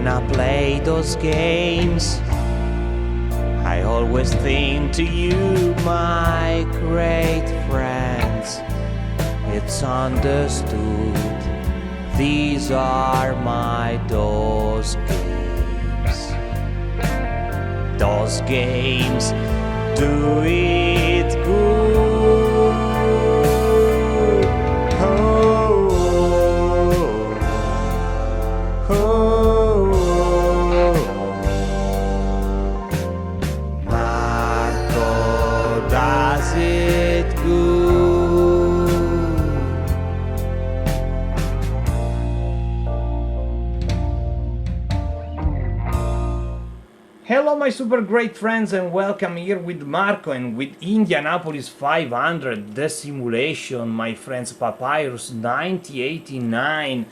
when I play those games, I always think to you, my great friends. It's understood, these are my those games. Those games do it good. Oh, oh, Marco does it good. Hello my super great friends, and welcome here with Marco and with Indianapolis 500, the simulation, my friends. Papyrus 9089,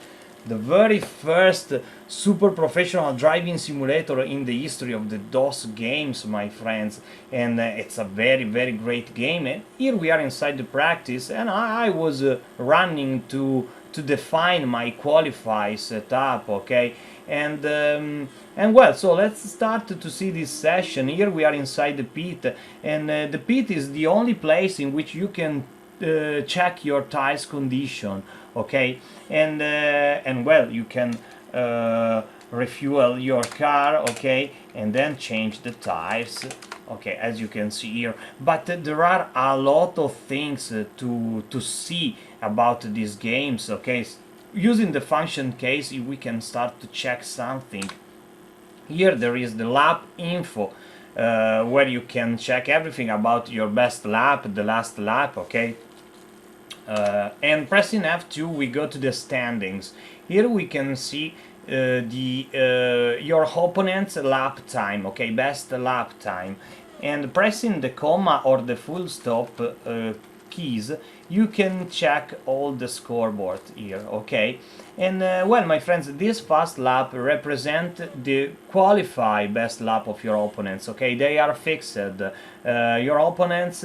the very first super professional driving simulator in the history of the DOS games, my friends. And it's a very great game. And here we are inside the practice, and I was running to define my qualify setup, okay. And well, so let's start to see this session. Here we are inside the pit, and the pit is the only place in which you can check your tires condition, okay. And well, you can refuel your car, okay, and then change the tires, okay, as you can see here. But there are a lot of things to see about these games, okay. Using the function case, we can start to check something. Here there is the lap info, where you can check everything about your best lap, the last lap, okay. And pressing F2 we go to the standings. Here we can see your opponent's lap time, okay, best lap time. And pressing the comma or the full stop keys, you can check all the scoreboard here, okay. And well, my friends, this fast lap represent the qualify best lap of your opponents, okay. They are fixed. Your opponents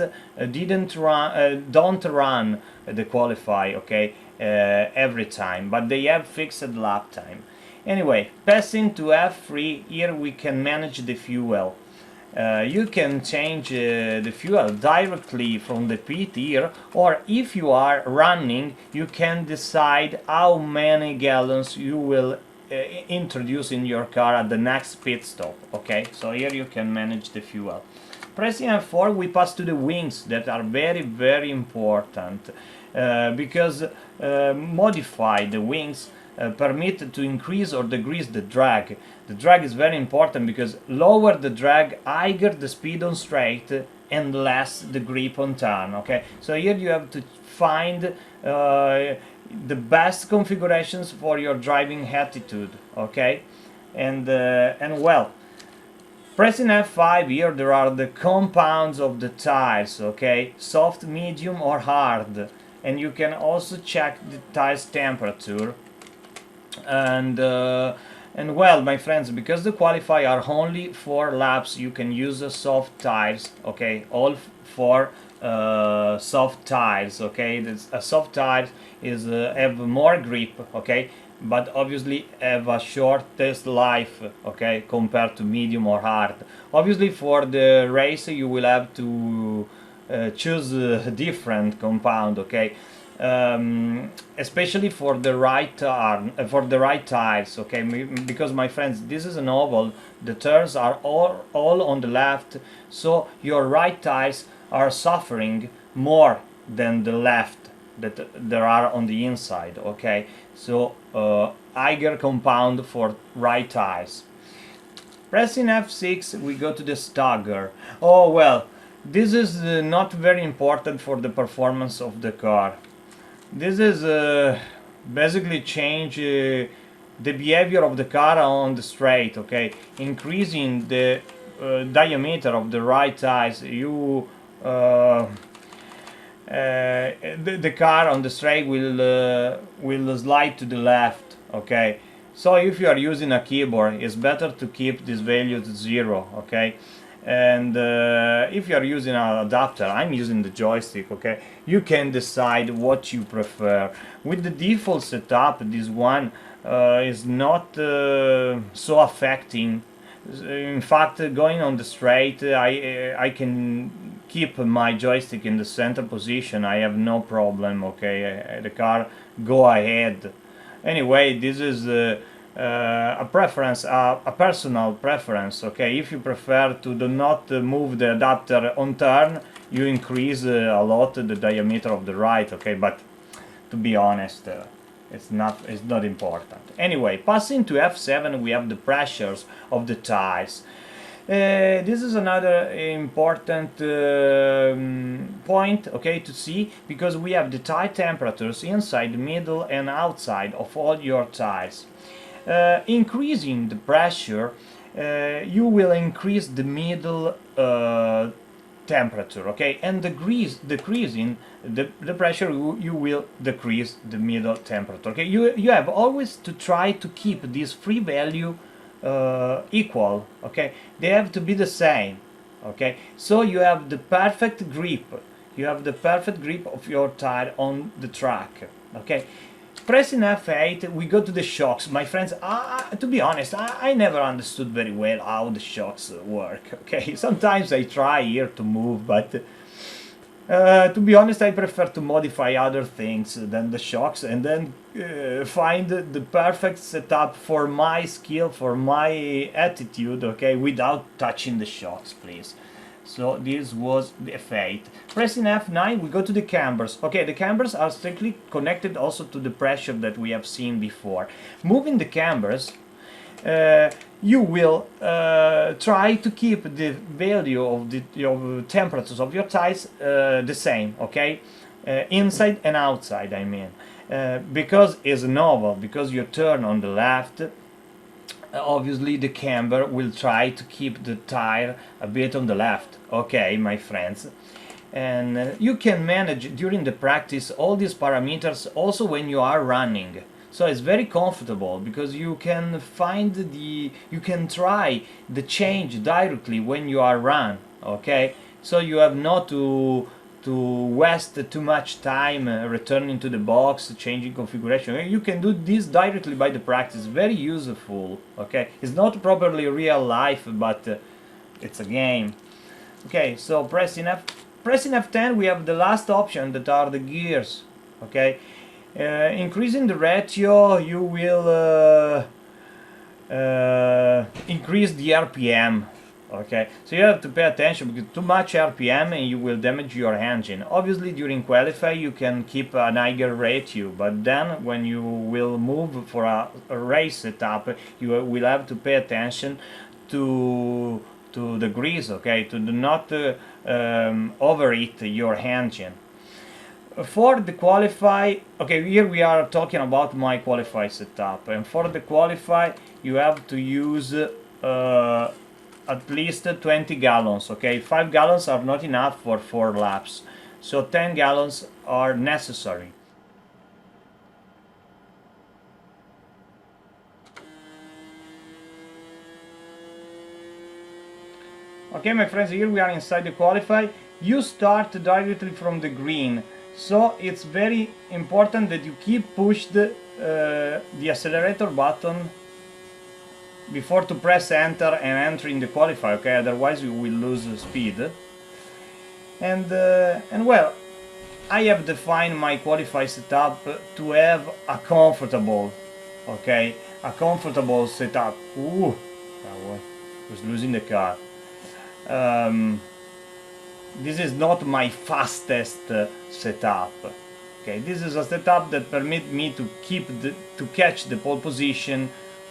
don't run the qualify, okay, every time, but they have fixed lap time. Anyway, passing to F3, here we can manage the fuel. You can change the fuel directly from the pit here, or if you are running, you can decide how many gallons you will introduce in your car at the next pit stop, okay. So here you can manage the fuel. Pressing F4 we pass to the wings, that are very important, because modify the wings permit to increase or decrease the drag. The drag is very important because lower the drag, higher the speed on straight and less the grip on turn, okay. So here you have to find the best configurations for your driving attitude, okay. And well, pressing F5, here there are the compounds of the tires, okay, soft, medium or hard, and you can also check the tire's temperature. And well, my friends, because the qualify are only 4 laps, you can use soft tires, okay, all for soft tires, okay. A soft tire is have more grip, okay, but obviously have a shortest life, okay, compared to medium or hard. Obviously for the race you will have to choose a different compound, okay. Especially for the right tires, okay, because my friends, this is an oval, the turns are all on the left, so your right tires are suffering more than the left that there are on the inside, okay. So higher compound for right tires. Pressing F6 we go to the stagger. Oh well, this is not very important for the performance of the car. This is basically change the behavior of the car on the straight, okay. Increasing the diameter of the right tires, you the car on the straight will slide to the left, okay. So if you are using a keyboard, it's better to keep this value to 0, okay. And if you are using an adapter, I'm using the joystick, okay, you can decide what you prefer. With the default setup, this one is not so affecting. In fact, going on the straight, I can keep my joystick in the center position. I have no problem. Okay, the car go ahead. Anyway, this is a preference, a personal preference. Okay, if you prefer to do not move the adapter on turn, you increase a lot the diameter of the ride. Okay, but to be honest, it's not important. Anyway, passing to F7, we have the pressures of the tires. This is another important point, okay, to see, because we have the tire temperatures inside, middle and outside of all your tires. Increasing the pressure, you will increase the middle temperature, okay, and decreasing the pressure, you will decrease the middle temperature. Okay, you have always to try to keep this free value equal. Okay, they have to be the same. Okay, so you have the perfect grip. You have the perfect grip of your tire on the track. Okay, pressing F8, we go to the shocks. My friends, to be honest, I never understood very well how the shocks work. Okay, sometimes I try here to move, but to be honest, I prefer to modify other things than the shocks, and then find the perfect setup for my skill, for my attitude, okay, without touching the shocks, please. So this was the F8. Pressing F9, we go to the cambers. Okay, the cambers are strictly connected also to the pressure that we have seen before. Moving the cambers, you will try to keep the value of the temperatures of your tires the same, okay, inside and outside, I mean, because it's novel, because you turn on the left, obviously the camber will try to keep the tire a bit on the left, okay, my friends. And you can manage during the practice all these parameters also when you are running. So it's very comfortable, because you can you can try the change directly when you are run, okay? So you have not to waste too much time returning to the box, changing configuration. You can do this directly by the practice. Very useful, okay? It's not properly real life, but it's a game. Okay, so pressing F10, we have the last option, that are the gears, okay? Increasing the ratio, you will increase the RPM. Okay, so you have to pay attention, because too much RPM and you will damage your engine. Obviously during qualify you can keep an higher ratio, but then when you will move for a race setup, you will have to pay attention to the grease, okay, to do not overheat your engine. For the qualify, okay, here we are talking about my qualify setup, and for the qualify you have to use at least 20 gallons, okay? 5 gallons are not enough for 4 laps, so 10 gallons are necessary. Okay, my friends, here we are inside the qualify. You start directly from the green, so it's very important that you keep push the accelerator button before to press enter and enter in the qualify, okay? Otherwise you will lose speed. And well, I have defined my qualify setup to have a comfortable, okay, a comfortable setup. Ooh, I was losing the car. This is not my fastest setup. Okay, this is a setup that permits me to catch the pole position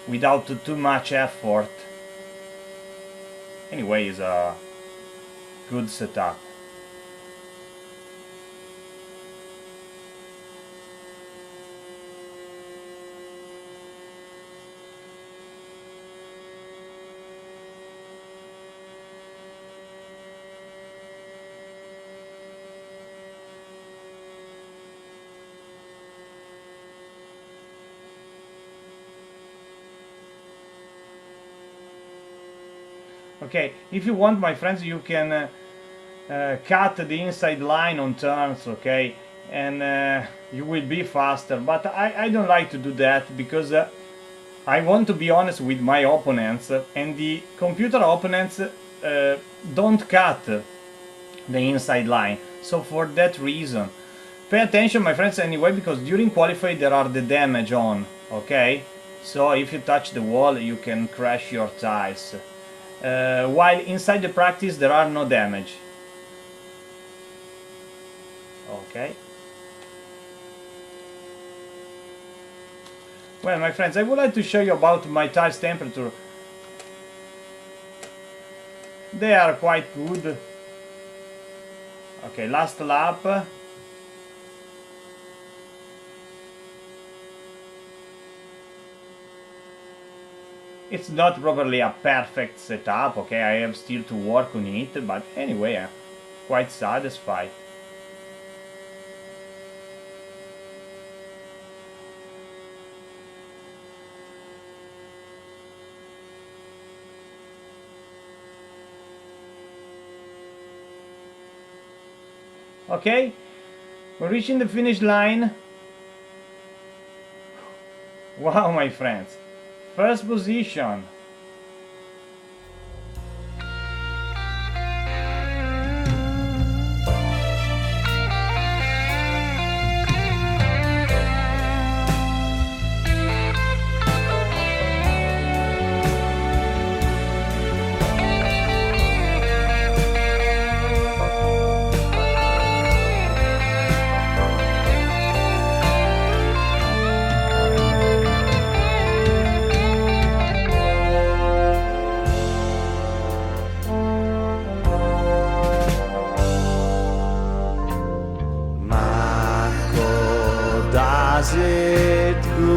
without too much effort. Anyway, it's a good setup. Okay, if you want, my friends, you can cut the inside line on turns, okay, and you will be faster, but I don't like to do that, because I want to be honest with my opponents, and the computer opponents don't cut the inside line. So for that reason, pay attention, my friends, anyway, because during qualify there are the damage on, okay? So if you touch the wall, you can crash your tires. While inside the practice there are no damage. Okay. Well, my friends, I would like to show you about my tires temperature. They are quite good. Okay, last lap. It's not probably a perfect setup, okay, I have still to work on it, but anyway, I'm quite satisfied. Okay, we're reaching the finish line. Wow, my friends. First position. Does it good?